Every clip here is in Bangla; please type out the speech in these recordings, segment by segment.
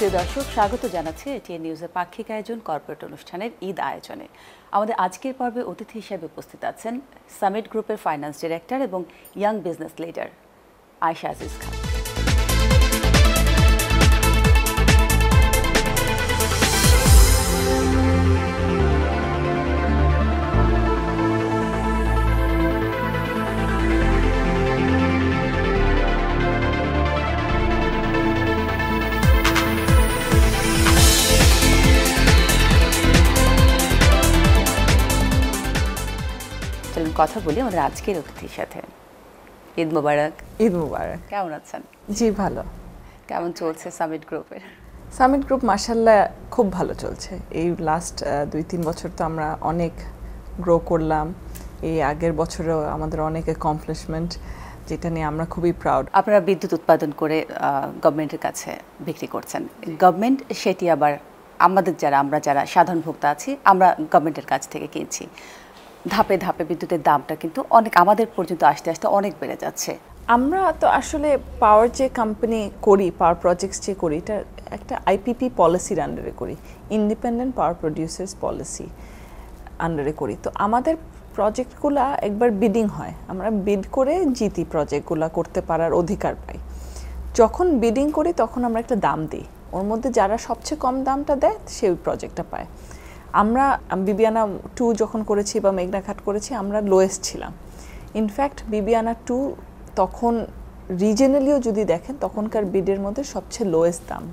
প্রিয় দর্শক, স্বাগত জানাচ্ছি এটিএন নিউজের পাক্ষিক আয়োজন কর্পোরেট অনুষ্ঠানের ঈদ আয়োজনে। আমাদের আজকের পর্বে অতিথি হিসেবে উপস্থিত আছেন সামিট গ্রুপের ফাইন্যান্স ডিরেক্টর এবং young business leader Ayesha Aziz Khan. কথা বলি আমাদের আজকের অতিথির সাথে। ঈদ মোবারক। ঈদ মোবারক। কেমন আছেন? জি ভালো। কেমন চলছে সামিট গ্রুপের? সামিট গ্রুপ মাশাআল্লাহ খুব ভালো চলছে। এই লাস্ট 2-3 বছর তো আমরা অনেক গ্রো করলাম। এই আগের বছরেও আমাদের অনেক অ্যাকমপ্লিশমেন্ট, যেটা নিয়ে আমরা খুবই প্রাউড। আপনারা বিদ্যুৎ উৎপাদন করে গভর্নমেন্টের কাছে বিক্রি করছেন। গভর্নমেন্ট সেটি আবার আমরা যারা সাধারণ ভোক্তা আছি, আমরা গভর্নমেন্টের কাছ থেকে কিনছি। ধাপে ধাপে বিদ্যুতের দামটা কিন্তু অনেক আমাদের পর্যন্ত আস্তে আস্তে অনেক বেড়ে যাচ্ছে। আমরা তো আসলে পাওয়ার যে কোম্পানি করি, পাওয়ার প্রজেক্টস যে করি, এটা একটা আইপিপি পলিসির আন্ডারে করি, ইন্ডিপেন্ডেন্ট পাওয়ার প্রডিউসার্স পলিসি আন্ডারে করি। তো আমাদের প্রজেক্টগুলো একবার বিডিং হয়, আমরা বিড করে জিতি, প্রজেক্টগুলো করতে পারার অধিকার পাই। যখন বিডিং করি তখন আমরা একটা দাম দিই, ওর মধ্যে যারা সবচেয়ে কম দামটা দেয় সেই প্রজেক্টটা পায়। আমরা বিবিয়ানা 2 যখন করেছি বা মেঘনাঘাট করেছি, আমরা লোয়েস্ট ছিলাম। ইনফ্যাক্ট বিবিয়ানা 2 তখন রিজনালিও যদি দেখেন, তখনকার বিডের মধ্যে সবচেয়ে লোয়েস্ট দাম।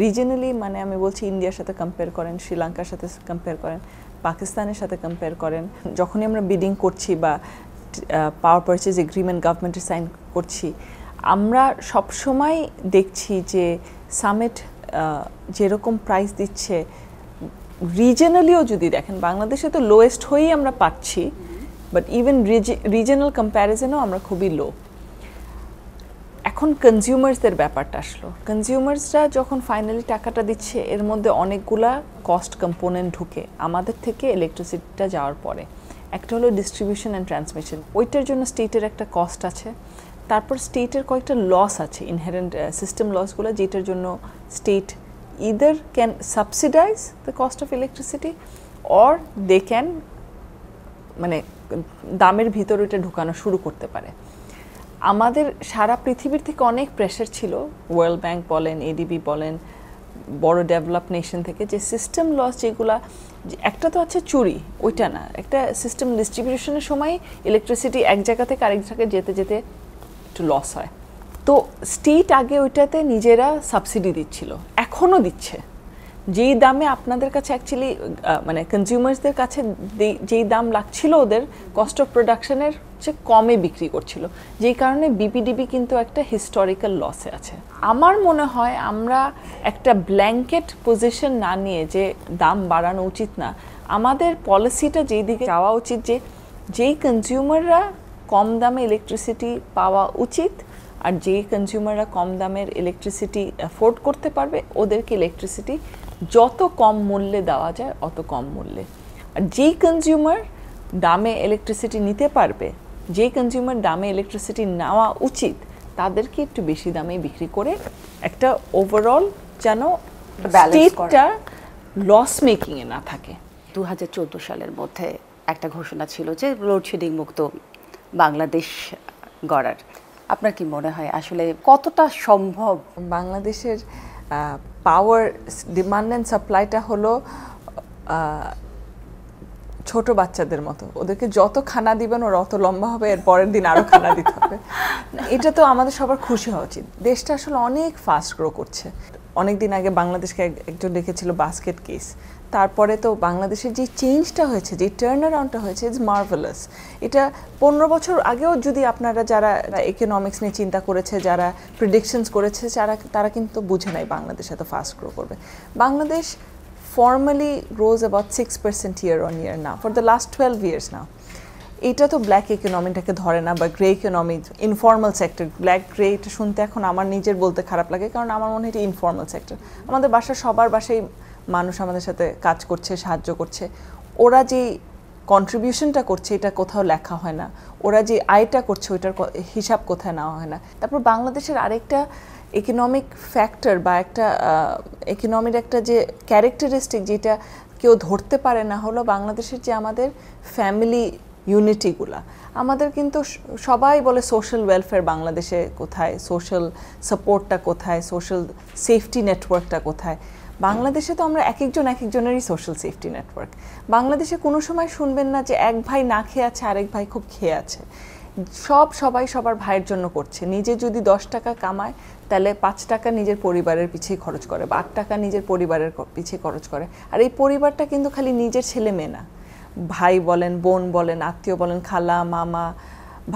রিজনালি মানে আমি বলছি ইন্ডিয়ার সাথে কম্পেয়ার করেন, শ্রীলঙ্কার সাথে কম্পেয়ার করেন, পাকিস্তানের সাথে কম্পেয়ার করেন। যখনই আমরা বিডিং করছি বা পাওয়ার পারচেজ এগ্রিমেন্ট গভর্নমেন্টে সাইন করছি, আমরা সবসময় দেখছি যে সামিট যেরকম প্রাইস দিচ্ছে, রিজনালিও যদি দেখেন, বাংলাদেশে তো লোয়েস্ট হয়েই আমরা পাচ্ছি, বাট ইভেন রিজনাল কম্প্যারিজনও আমরা খুবই লো। এখন কনজিউমার্সদের ব্যাপারটা আসলো। কনজিউমার্সরা যখন ফাইনালি টাকাটা দিচ্ছে, এর মধ্যে অনেকগুলা কস্ট কম্পোনেন্ট ঢুকে আমাদের থেকে ইলেকট্রিসিটিটা যাওয়ার পরে। একটা হলো ডিস্ট্রিবিউশন অ্যান্ড ট্রান্সমিশন, ওইটার জন্য স্টেটের একটা কস্ট আছে। তারপর স্টেটের কয়েকটা লস আছে, ইনহেরেন্ট সিস্টেম লসগুলো, যেটার জন্য state either can subsidize the cost of electricity or they can মানে দামের ভিতরে এটা ঢুকানো শুরু করতে পারে। আমাদের সারা পৃথিবীর থেকে অনেক প্রেশার ছিল, ওয়ার্ল্ড ব্যাংক বলেন, এডিবি বলেন, বড় ডেভেলপ নেশন থেকে, যে সিস্টেম লস যেগুলা, একটা তো আছে চুরি, ওইটা না, একটা সিস্টেম ডিস্ট্রিবিউশনের সময় ইলেকট্রিসিটি এক জায়গা থেকে আরেক জায়গায় যেতে যেতে একটু লস হয়। তো স্টেট আগে ওইটাতে নিজেরা সাবসিডি দিচ্ছিল, এখনও দিচ্ছে। যেই দামে আপনাদের কাছে অ্যাকচুয়ালি মানে কনজিউমার্সদের কাছে যেই দাম লাগছিল, ওদের কস্ট অফ প্রোডাকশনের চেয়ে কমে বিক্রি করছিল, যেই কারণে বিপিডিবি কিন্তু একটা হিস্টোরিক্যাল লসে আছে। আমার মনে হয় আমরা একটা ব্ল্যাঙ্কেট পজিশন না নিয়ে যে দাম বাড়ানো উচিত না, আমাদের পলিসিটা যেই দিকে যাওয়া উচিত, যে যেই কনজিউমাররা কম দামে ইলেকট্রিসিটি পাওয়া উচিত, আর যেই কনজিউমাররা কম দামের ইলেকট্রিসিটি অ্যাফোর্ড করতে পারবে, ওদেরকে ইলেকট্রিসিটি যত কম মূল্যে দেওয়া যায় অত কম মূল্যে। আর যেই কনজিউমার দামে ইলেকট্রিসিটি নিতে পারবে, যেই কনজিউমার দামে ইলেকট্রিসিটি নেওয়া উচিত, তাদেরকে একটু বেশি দামে বিক্রি করে একটা ওভারঅল যেন স্টেটটা লস মেকিংয়ে না থাকে। 2014 সালের মধ্যে একটা ঘোষণা ছিল যে লোডশেডিং মুক্ত বাংলাদেশ গড়ার। আপনার কি মনে হয় আসলে কতটা সম্ভব? বাংলাদেশের পাওয়ার ডিমান্ড অ্যান্ড সাপ্লাইটা হলো ছোট বাচ্চাদের মতো, ওদেরকে যত খানা দিবেন ওরা অত লম্বা হবে, এর পরের দিন আরও খানা দিতে হবে। এটা তো আমাদের সবার খুশি হওয়া উচিত। দেশটা আসলে অনেক ফাস্ট গ্রো করছে। অনেক দিন আগে বাংলাদেশকে একজন লিখেছিল বাস্কেট কেস। তারপরে তো বাংলাদেশের যে চেঞ্জটা হয়েছে, যে টার্ন অ্যারাউন্ডটা হয়েছে, ইটস মার্ভেলাস। এটা 15 বছর আগেও যদি আপনারা যারা ইকোনমিক্স নিয়ে চিন্তা করেছে, যারা প্রেডিকশনস করেছে, তারা কিন্তু বুঝে নাই বাংলাদেশ এত ফাস্ট গ্রো করবে। Bangladesh formally grows about 6% year on year now for the last 12 years now. এটা তো ব্ল্যাক ইকোনমিটাকে ধরে না, বা grey economy, informal sector. Black grey এটা শুনতে এখন আমার নিজের বলতে খারাপ লাগে, কারণ আমার মনে হয় এটা ইনফর্মাল সেক্টর। আমাদের বাসার সবার বাসায় মানুষ আমাদের সাথে কাজ করছে, সাহায্য করছে। ওরা যেই কন্ট্রিবিউশনটা করছে এটা কোথাও লেখা হয় না, ওরা যে আয়টা করছে ওইটার হিসাব কোথায় নেওয়া হয় না। তারপর বাংলাদেশের আরেকটা ইকোনমিক ফ্যাক্টর বা একটা ইকোনমির একটা যে ক্যারেক্টারিস্টিক যেটা কেউ ধরতে পারে না হলো বাংলাদেশের যে আমাদের ফ্যামিলি ইউনিটিগুলা। আমাদের কিন্তু সবাই বলে সোশ্যাল ওয়েলফেয়ার বাংলাদেশে কোথায়, সোশ্যাল সাপোর্টটা কোথায়, সোশ্যাল সেফটি নেটওয়ার্কটা কোথায়। বাংলাদেশে তো আমরা এক একজনেরই সোশ্যাল সেফটি নেটওয়ার্ক। বাংলাদেশে কোনো সময় শুনবেন না যে এক ভাই না খেয়ে আছে আরেক ভাই খুব খেয়ে আছে। সবাই সবার ভাইয়ের জন্য করছে। নিজে যদি 10 টাকা কামায় তাহলে 5 টাকা নিজের পরিবারের পিছিয়ে খরচ করে বা 8 টাকা নিজের পরিবারের পিছিয়ে খরচ করে। আর এই পরিবারটা কিন্তু খালি নিজের ছেলে মেয়ে না, ভাই বলেন, বোন বলেন, আত্মীয় বলেন, খালা, মামা,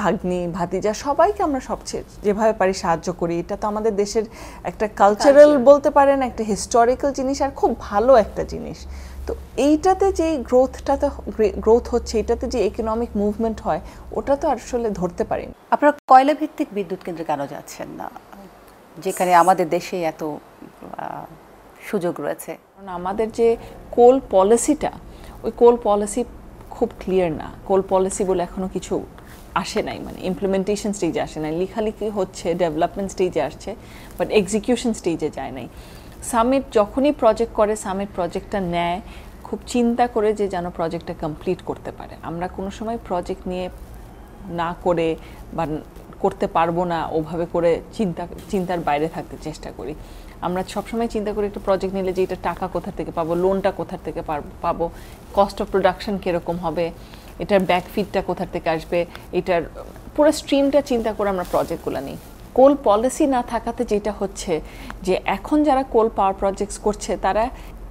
ভাগ্নি, ভাতিজা, সবাইকে আমরা সবচেয়ে যেভাবে পারি সাহায্য করি। এটা তো আমাদের দেশের একটা কালচারাল বলতে পারেন, একটা হিস্টোরিক্যাল জিনিস আর খুব ভালো একটা জিনিস। তো এইটাতে যে গ্রোথ হচ্ছে, এটাতে যে ইকোনমিক মুভমেন্ট হয়, ওটা তো আসলে ধরতে পারি না। আপনারা কয়লা ভিত্তিক বিদ্যুৎ কেন্দ্রে কেন যাচ্ছেন না, যেখানে আমাদের দেশে এত সুযোগ রয়েছে? কারণ আমাদের যে কোল পলিসিটা, ওই কোল পলিসি খুব ক্লিয়ার না। কোল পলিসি বলে এখনো কিছু আসে নাই, মানে ইমপ্লিমেন্টেশন স্টেজে আসে নাই। লেখালেখি হচ্ছে, ডেভেলপমেন্ট স্টেজে আসছে, বাট এক্সিকিউশন স্টেজে যায় নাই। সামিট যখনই প্রজেক্ট করে, সামিট প্রজেক্টটা নেয় খুব চিন্তা করে যে যেন প্রজেক্টটা কমপ্লিট করতে পারে। আমরা কোনো সময় প্রজেক্ট নিয়ে না করে বা করতে পারবো না ওভাবে করে চিন্তার বাইরে থাকতে চেষ্টা করি। আমরা সবসময় চিন্তা করি একটা প্রজেক্ট নিলে যে এটা টাকা কোথা থেকে পাবো, লোনটা কোথা থেকে পাবো, কস্ট অফ প্রোডাকশন কীরকম হবে, এটার ব্যাকফিটটা কোথা থেকে আসবে, এটার পুরো স্ট্রিমটা চিন্তা করে আমরা প্রজেক্টগুলো নিই। কোল পলিসি না থাকাতে যেটা হচ্ছে যে এখন যারা কোল পাওয়ার প্রজেক্টস করছে তারা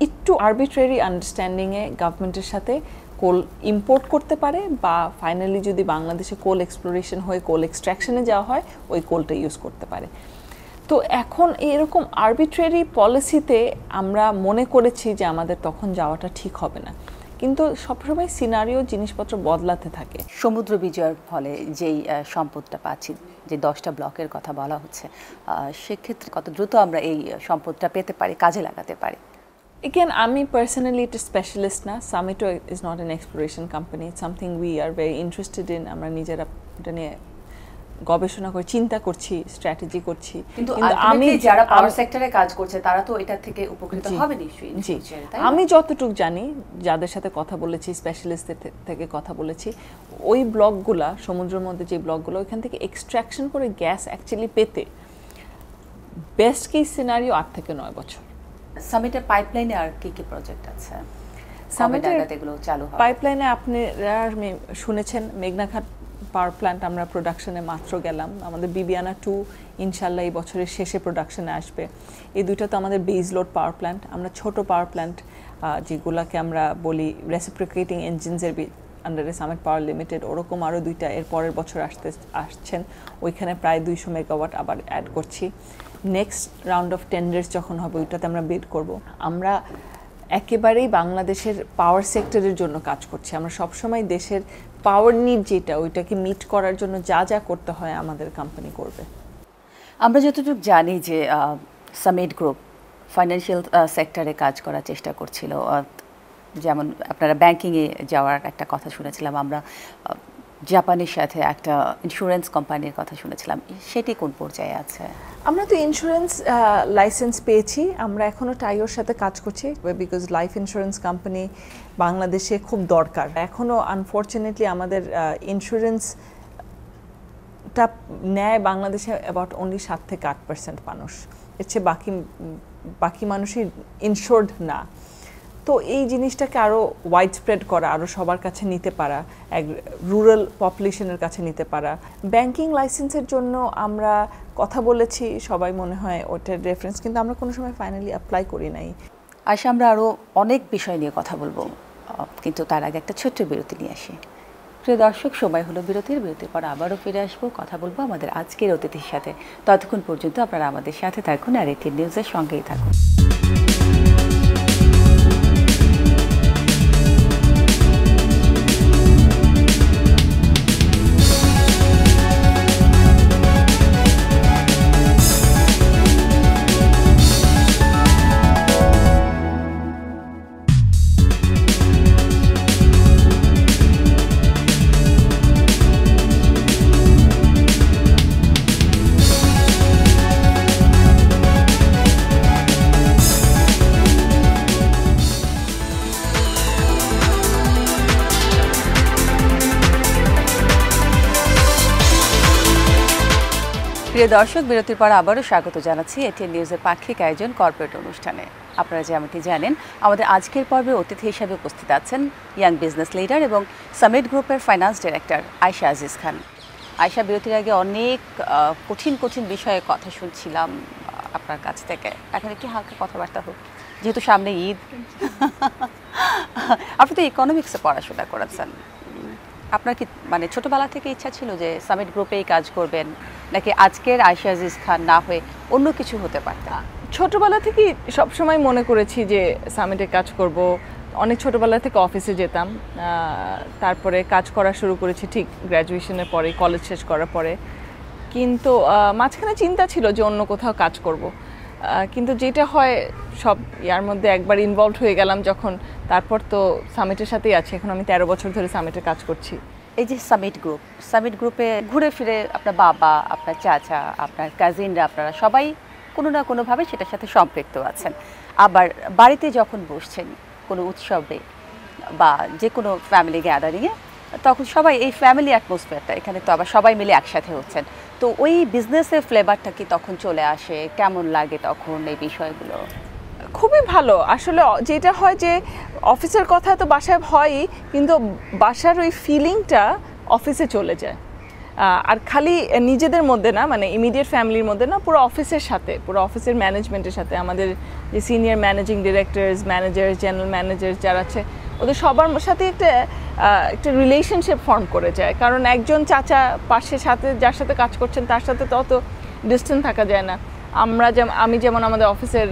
একটু আরবিট্রারি আন্ডারস্ট্যান্ডিংয়ে গভর্নমেন্টের সাথে কোল ইম্পোর্ট করতে পারে, বা ফাইনালি যদি বাংলাদেশে কোল এক্সপ্লোরেশন হয়ে কোল এক্সট্রাকশনে যাওয়া হয় ওই কোলটা ইউজ করতে পারে। তো এখন এরকম আরবিট্রারি পলিসিতে আমরা মনে করেছি যে আমাদের তখন যাওয়াটা ঠিক হবে না, কিন্তু সবসময় সিনারিও জিনিসপত্র বদলাতে থাকে। সমুদ্র বিজয়ের ফলে যেই সম্পদটা পাচ্ছি, যে 10টা ব্লকের কথা বলা হচ্ছে, সেক্ষেত্রে কত দ্রুত আমরা এই সম্পদটা পেতে পারি, কাজে লাগাতে পারি? Again, আমি personally একটা স্পেশালিস্ট না। Sumito is not an exploration company. It's something we are very interested in. আমরা নিজেরা এটা নিয়ে গবেষণা করে চিন্তা করছি, স্ট্র্যাটেজি করছি। কিন্তু আমি যারা পাওয়ার সেক্টরে কাজ করছে তারা তো এটা থেকে উপকৃত হবে নিশ্চয়ই। জি, আমি যতটুকু জানি, যাদের সাথে কথা বলেছি, স্পেশালিস্টদের থেকে কথা বলেছি, ওই ব্লকগুলা, সমুদ্রের মধ্যে যে ব্লকগুলো, ওইখান থেকে এক্সট্রাকশন করে গ্যাস অ্যাকচুয়ালি পেতে বেস্ট কেস সিনারিও 8 থেকে 9 বছর। সামিটের পাইপলাইনে আর কি কি প্রজেক্ট আছে? সামিটের এগুলো চালু হবে পাইপলাইনে আপনারা শুনেছেন মেঘনাঘাট পাওয়ার প্ল্যান্ট আমরা প্রোডাকশনে মাত্র গেলাম। আমাদের বিবিয়ানা 2 ইনশাল্লাহ এই বছরের শেষে প্রোডাকশনে আসবে। এই দুইটা তো আমাদের বেজ লোড পাওয়ার প্ল্যান্ট। আমরা ছোট পাওয়ার প্ল্যান্ট যেগুলোকে আমরা বলি রেসিপ্রিকেটিং ইঞ্জিনসের আন্ডারে সামিট পাওয়ার লিমিটেড, ওরকম আরও 2টা এর পরের বছর আসছেন। ওইখানে প্রায় 200 মেগাওয়াট আবার অ্যাড করছি। নেক্সট রাউন্ড অফ টেন্ডার্স যখন হবে ওইটাতে আমরা বিড করব। আমরা একেবারেই বাংলাদেশের পাওয়ার সেক্টরের জন্য কাজ করছি। আমরা সবসময় দেশের পাওয়ার নিড যেটা, ওইটাকে মিট করার জন্য যা যা করতে হয় আমাদের কোম্পানি করবে। আমরা যতটুকু জানি যে সামিট গ্রুপ ফাইন্যান্সিয়াল সেক্টরে কাজ করার চেষ্টা করছিল, যেমন আপনারা ব্যাংকিংয়ে যাওয়ার একটা কথা শুনেছিলাম, আমরা জাপানের সাথে একটা ইন্স্যুরেন্স কোম্পানির কথা শুনেছিলাম, সেটি কোন পর্যায়ে আছে? আমরা তো ইন্স্যুরেন্স লাইসেন্স পেয়েছি, আমরা এখনও টাইওর সাথে কাজ করছি, বিকজ লাইফ ইন্স্যুরেন্স কোম্পানি বাংলাদেশে খুব দরকার। এখনও আনফর্চুনেটলি আমাদের ইন্স্যুরেন্সটা নেয় বাংলাদেশে অ্যাবাউট অনলি 7 থেকে 8% মানুষ। এর চেয়ে বাকি মানুষই ইনশোর্ড না। তো এই জিনিসটাকে আরও ওয়াইড স্প্রেড করা, আরও সবার কাছে নিতে পারা, রুরাল পপুলেশনের কাছে নিতে পারা। ব্যাংকিং লাইসেন্সের জন্য আমরা কথা বলেছি, সবাই মনে হয় ওটার রেফারেন্স, কিন্তু আমরা কোনো সময় ফাইনালি অ্যাপ্লাই করি নাই। আশা আমরা আরও অনেক বিষয় নিয়ে কথা বলবো, কিন্তু তার আগে একটা ছোট্ট বিরতি নিয়ে আসি। প্রিয় দর্শক, সময় হলো বিরতির পর আবারও ফিরে আসবো, কথা বলবো আমাদের আজকের অতিথির সাথে। ততক্ষণ পর্যন্ত আপনারা আমাদের সাথে থাকুন আর এটিএন নিউজের সঙ্গেই থাকুন। প্রিয় দর্শক, বিরতির পর আবারও স্বাগত জানাচ্ছি এটিএন নিউজের পাক্ষিক আয়োজন কর্পোরেট অনুষ্ঠানে। আপনারা যেমনটি জানেন, আমাদের আজকের পর্বে অতিথি হিসেবে উপস্থিত আছেন ইয়াং বিজনেস লিডার এবং সামিট গ্রুপের ফাইন্যান্স ডিরেক্টর আয়েশা আজিজ খান। আয়েশা, বিরতির আগে অনেক কঠিন কঠিন বিষয়ে কথা শুনছিলাম আপনার কাছ থেকে। এখন একটু হালকা কথাবার্তা হোক, যেহেতু সামনে ঈদ। আপনি তো ইকোনমিক্সে পড়াশোনা করেছেন, আপনার কি মানে ছোটবেলা থেকে ইচ্ছা ছিল যে সামিট গ্রুপেই কাজ করবেন, নাকি আজকের আয়েশা আজিজ খান না হয়ে অন্য কিছু হতে পারতেন? ছোটবেলা থেকেই সবসময় মনে করেছি যে সামিটে কাজ করব। অনেক ছোটবেলা থেকে অফিসে যেতাম, তারপরে কাজ করা শুরু করেছি ঠিক গ্র্যাজুয়েশনের পরে, কলেজ শেষ করার পরে। কিন্তু মাঝখানে চিন্তা ছিল যে অন্য কোথাও কাজ করব, কিন্তু যেটা হয় সব ইয়ার মধ্যে একবার ইনভলভ হয়ে গেলাম যখন, তারপর তো সামিটের সাথেই আছি। এখন আমি 13 বছর ধরে সামিটে কাজ করছি। এই যে সামিট গ্রুপে ঘুরে ফিরে আপনার বাবা, আপনার চাচা, আপনার কাজিনরা, আপনারা সবাই কোনো না কোনোভাবে সেটার সাথে সম্পৃক্ত আছেন। আবার বাড়িতে যখন বসছেন কোনো উৎসবে বা যে কোনো ফ্যামিলি গ্যাদারিংয়ে, তখন সবাই এই ফ্যামিলি অ্যাটমসফিয়ারটা, এখানে তো আবার সবাই মিলে একসাথে হচ্ছেন, তো ওই বিজনেসের ফ্লেভারটা কি তখন চলে আসে? কেমন লাগে তখন এই বিষয়গুলো? খুবই ভালো। আসলে যেটা হয় যে অফিসের কথা তো বাসায় হয়ই, কিন্তু বাসার ওই ফিলিংটা অফিসে চলে যায়। আর খালি নিজেদের মধ্যে না, মানে ইমিডিয়েট ফ্যামিলির মধ্যে না, পুরো অফিসের সাথে, পুরো অফিসের ম্যানেজমেন্টের সাথে, আমাদের যে senior managing directors, manager, general manager যারা আছে, ওদের সবার সাথে একটা রিলেশনশিপ ফর্ম করে যায়। কারণ একজন চাচা পাশে সাথে যার সাথে কাজ করছেন তার সাথে তো অত ডিস্টেন্স থাকা যায় না। আমি যেমন আমাদের অফিসের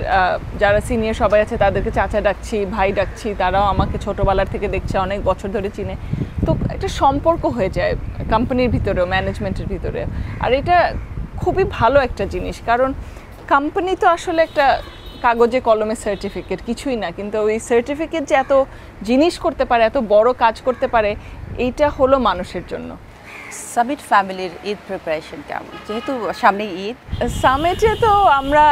যারা সিনিয়র সবাই আছে তাদেরকে চাচা ডাকছি, ভাই ডাকছি, তারাও আমাকে ছোটোবেলার থেকে দেখছে, অনেক বছর ধরে চিনে। তো একটা সম্পর্ক হয়ে যায় কোম্পানির ভিতরেও, ম্যানেজমেন্টের ভিতরে। আর এটা খুবই ভালো একটা জিনিস, কারণ কোম্পানি তো আসলে একটা কাগজে কলমে সার্টিফিকেট, কিছুই না, কিন্তু ওই সার্টিফিকেট যে এত জিনিস করতে পারে, এত বড় কাজ করতে পারে, এইটা হলো মানুষের জন্য। সামিট ফ্যামিলির ঈদ প্রিপারেশন কেমন, যেহেতু সামনে ঈদ? সামিটে তো আমরা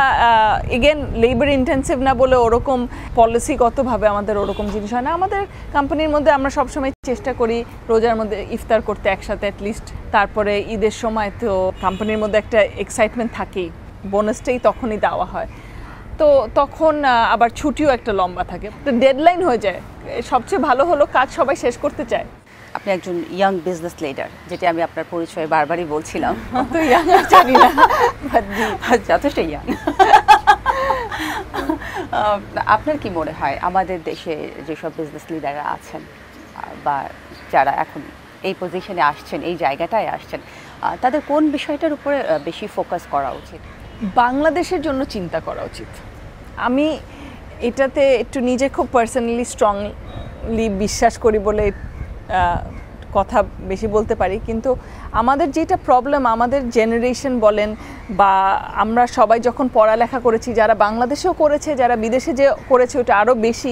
এগেন লেবার ইন্টেন্সিভ না বলে ওরকম পলিসিগতভাবে আমাদের ওরকম জিনিস হয় না। আমাদের কোম্পানির মধ্যে আমরা সবসময় চেষ্টা করি রোজার মধ্যে ইফতার করতে একসাথে অ্যাটলিস্ট। তারপরে ঈদের সময় তো কোম্পানির মধ্যে একটা এক্সাইটমেন্ট থাকেই, বোনাসটাই তখনই দেওয়া হয়, তো তখন আবার ছুটিও একটা লম্বা থাকে, তো ডেডলাইন হয়ে যায়। সবচেয়ে ভালো হলো কাজ সবাই শেষ করতে চায়। আপনি একজন ইয়াং বিজনেস লিডার, যেটি আমি আপনার পরিচয়ে বারবারই বলছিলাম। তো ইয়াং জানি না, যথেষ্ট ইয়াং। আপনার কি মনে হয় আমাদের দেশে যেসব বিজনেস লিডাররা আছেন বা যারা এখন এই পজিশনে আসছেন, এই জায়গাটায় আসছেন, তাদের কোন বিষয়টার উপরে বেশি ফোকাস করা উচিত? বাংলাদেশের জন্য চিন্তা করা উচিত। আমি এটাতে একটু নিজে খুব পার্সোনালি স্ট্রংলি বিশ্বাস করি বলে কথা বেশি বলতে পারি, কিন্তু আমাদের যেটা প্রবলেম, আমাদের জেনারেশন বলেন বা আমরা সবাই যখন পড়ালেখা করেছি, যারা বাংলাদেশেও করেছে, যারা বিদেশে যে করেছে ওটা আরও বেশি,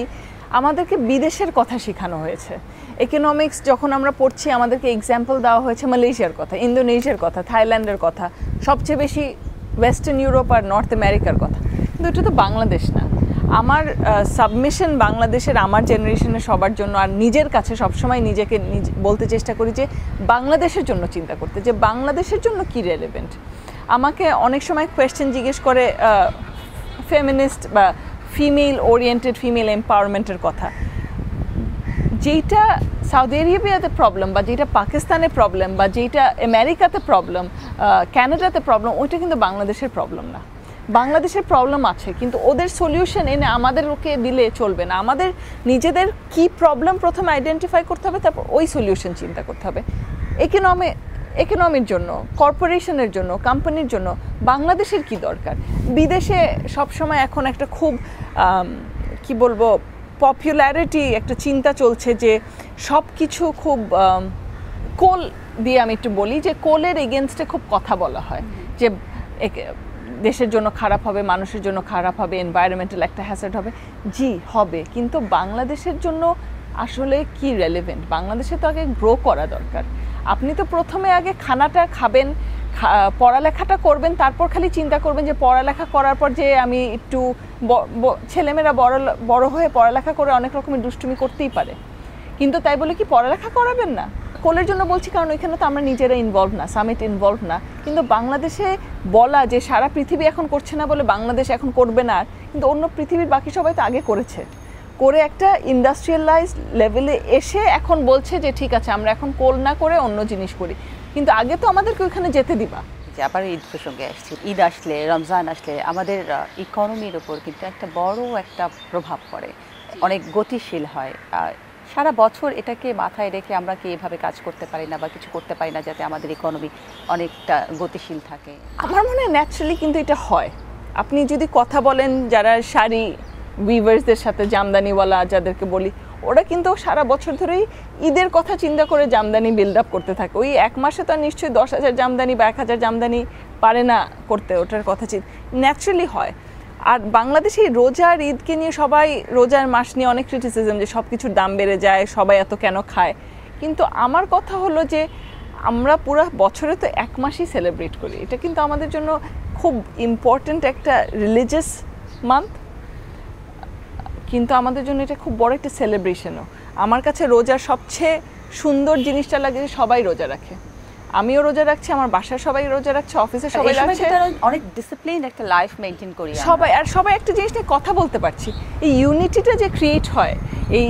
আমাদেরকে বিদেশের কথা শেখানো হয়েছে। ইকোনমিক্স যখন আমরা পড়ছি আমাদেরকে এক্সাম্পল দেওয়া হয়েছে মালয়েশিয়ার কথা, ইন্দোনেশিয়ার কথা, থাইল্যান্ডের কথা, সবচেয়ে বেশি ওয়েস্টার্ন ইউরোপ আর নর্থ আমেরিকার কথা, কিন্তু এটা তো বাংলাদেশ না। আমার সাবমিশন বাংলাদেশের, আমার জেনারেশনের সবার জন্য, আর নিজের কাছে সবসময় নিজেকে বলতে চেষ্টা করি যে বাংলাদেশের জন্য চিন্তা করতে, যে বাংলাদেশের জন্য কি রেলেভেন্ট। আমাকে অনেক সময় কোয়েশ্চেন জিজ্ঞেস করে ফেমিনিস্ট বা ফিমেল ওরিয়েন্টেড, ফিমেল এম্পাওয়ারমেন্টের কথা, যেটা সৌদি আরবিয়াতে প্রবলেম বা যেটা পাকিস্তানে প্রবলেম বা যেটা আমেরিকাতে প্রবলেম, ক্যানাডাতে প্রবলেম, ওইটা কিন্তু বাংলাদেশের প্রবলেম না। বাংলাদেশের প্রবলেম আছে, কিন্তু ওদের সলিউশন এনে আমাদের ওকে দিলে চলবে না। আমাদের নিজেদের কি প্রবলেম প্রথমে আইডেন্টিফাই করতে হবে, তারপর ওই সলিউশন চিন্তা করতে হবে। ইকোনমির জন্য, কর্পোরেশনের জন্য, কোম্পানির জন্য বাংলাদেশের কি দরকার। বিদেশে সবসময় এখন একটা খুব কি বলবো পপুলারিটি, একটা চিন্তা চলছে যে সব কিছু খুব কোল দিয়ে, আমি একটু বলি যে কোলের এগেনস্টে খুব কথা বলা হয়, যে দেশের জন্য খারাপ হবে, মানুষের জন্য খারাপ হবে, এনভায়রনমেন্টাল একটা হ্যাজার্ড হবে। জি হবে, কিন্তু বাংলাদেশের জন্য আসলে কি রেলেভেন্ট? বাংলাদেশে তো আগে গ্রো করা দরকার। আপনি তো প্রথমে আগে খানাটা খাবেন, পড়ালেখাটা করবেন, তারপর খালি চিন্তা করবেন যে পড়ালেখা করার পর যে আমি একটু, ছেলেমেয়েরা বড় হয়ে পড়ালেখা করে অনেক রকমের দুষ্টুমি করতেই পারে, কিন্তু তাই বলে কি পড়ালেখা করাবেন না? কোলের জন্য বলছি কারণ ওইখানে তো আমরা নিজেরা ইনভলভ না, সামিট ইনভলভ না, কিন্তু বাংলাদেশে বলা যে সারা পৃথিবী এখন করছে না বলে বাংলাদেশ এখন করবে না, কিন্তু অন্য পৃথিবীর বাকি সবাই তো আগে করেছে, করে একটা ইন্ডাস্ট্রিয়ালাইজ লেভেলে এসে এখন বলছে যে ঠিক আছে আমরা এখন কোল না করে অন্য জিনিস করি, কিন্তু আগে তো আমাদেরকে ওইখানে যেতে দিবা। যে আবার ঈদ প্রসঙ্গে আসছি, ঈদ আসলে রমজান আসলে আমাদের ইকোনমির ওপর কিন্তু একটা বড় একটা প্রভাব পড়ে, অনেক গতিশীল হয়। সারা বছর এটাকে মাথায় রেখে আমরা কি এভাবে কাজ করতে পারি না বা কিছু করতে পারি না যাতে আমাদের ইকোনমি অনেকটা গতিশীল থাকে? আমার মনে হয় ন্যাচারালি কিন্তু এটা হয়। আপনি যদি কথা বলেন যারা শাড়ি উইভার্সদের সাথে, জামদানিওয়ালা যাদেরকে বলি, ওরা কিন্তু সারা বছর ধরেই ঈদের কথা চিন্তা করে জামদানি বিল্ড আপ করতে থাকে। ওই এক মাসে তো নিশ্চয়ই 10,000 জামদানি বা 1,000 জামদানি পারে না করতে, ওটার কথা ন্যাচারালি হয়। আর বাংলাদেশে রোজা আর ঈদকে নিয়ে সবাই, রোজার মাস নিয়ে অনেক ক্রিটিসিজম যে সব কিছুর দাম বেড়ে যায়, সবাই এত কেন খায়, কিন্তু আমার কথা হলো যে আমরা পুরো বছরে তো এক মাসই সেলিব্রেট করি, এটা কিন্তু আমাদের জন্য খুব ইম্পর্ট্যান্ট একটা রিলিজিয়াস মান্থ, কিন্তু আমাদের জন্য এটা খুব বড় একটা সেলিব্রেশনও। আমার কাছে রোজার সবচেয়ে সুন্দর জিনিসটা লাগে যে সবাই রোজা রাখে, আমিও রোজা রাখছি, আমার বাসার সবাই রোজা রাখছে, অফিসে সবাই রাখছে, অনেক ডিসিপ্লিন একটা লাইফ মেইনটেইন করি সবাই, আর সবাই একটা জিনিস নিয়ে কথা বলতে পারছি। এই ইউনিটিটা যে ক্রিয়েট হয়, এই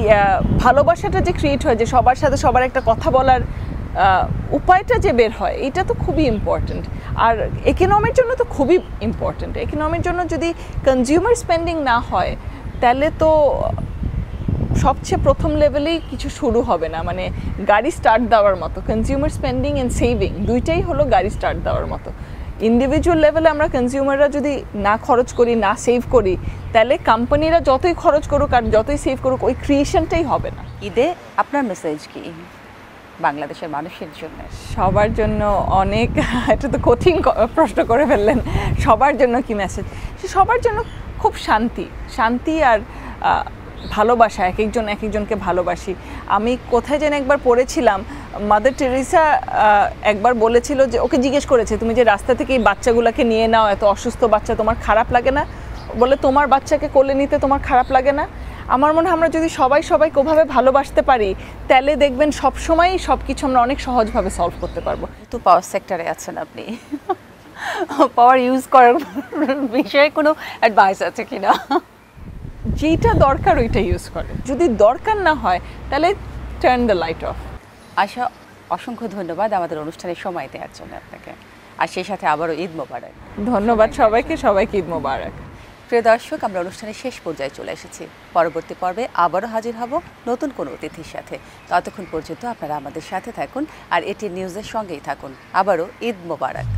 ভালোবাসাটা যে ক্রিয়েট হয়, যে সবার সাথে সবার একটা কথা বলার উপায়টা যে বের হয়, এটা তো খুবই ইম্পর্ট্যান্ট। আর ইকোনমির জন্য তো খুবই ইম্পর্ট্যান্ট। ইকোনমির জন্য যদি কনজিউমার স্পেন্ডিং না হয় তাহলে তো সবচেয়ে প্রথম লেভেলেই কিছু শুরু হবে না, মানে গাড়ি স্টার্ট দেওয়ার মতো। কনজিউমার স্পেন্ডিং অ্যান্ড সেভিং দুইটাই হলো গাড়ি স্টার্ট দেওয়ার মতো। ইন্ডিভিজুয়াল লেভেলে আমরা কনজিউমাররা যদি না খরচ করি, না সেভ করি, তাহলে কোম্পানিরা যতই খরচ করুক আর যতই সেভ করুক, ওই ক্রিয়েশনটাই হবে না। ঈদে আপনার মেসেজ কি বাংলাদেশের মানুষের জন্য? সবার জন্য অনেক, এটা তো কঠিন প্রশ্ন করে ফেললেন, সবার জন্য কি মেসেজ? সবার জন্য খুব শান্তি আর ভালোবাসা, এক একজনকে ভালোবাসি। আমি কোথায় যেন একবার পড়েছিলাম, মাদার টেরেসা একবার বলেছিল যে, ওকে জিজ্ঞেস করেছে তুমি যে রাস্তা থেকে এই বাচ্চাগুলোকে নিয়ে নাও, এত অসুস্থ বাচ্চা, তোমার খারাপ লাগে না? বলে তোমার বাচ্চাকে কোলে নিতে তোমার খারাপ লাগে না? আমার মনে হয় আমরা যদি সবাইকে ওভাবে ভালোবাসতে পারি, তাহলে দেখবেন সবসময়ই সব কিছু আমরা অনেক সহজভাবে সলভ করতে পারবো। তো পাওয়ার সেক্টরে আছেন আপনি, পাওয়ার ইউজ করার বিষয়ে কোনো অ্যাডভাইস আছে কিনা? যেটা দরকার ওইটা ইউজ করে, যদি দরকার না হয় তাহলে টার্ন দ্য লাইট অফ। আশা, অসংখ্য ধন্যবাদ আমাদের অনুষ্ঠানে সময় দেওয়ার জন্য আপনাকে, আর সেই সাথে আবারও ঈদ মোবারক। ধন্যবাদ সবাইকে ঈদ মোবারক। প্রিয় দর্শক, আমরা অনুষ্ঠানের শেষ পর্যায়ে চলে এসেছি। পরবর্তী পর্বে আবারও হাজির হব নতুন কোনো অতিথির সাথে। ততক্ষণ পর্যন্ত আপনারা আমাদের সাথে থাকুন আর এটি নিউজের সঙ্গেই থাকুন। আবারও ঈদ মোবারক।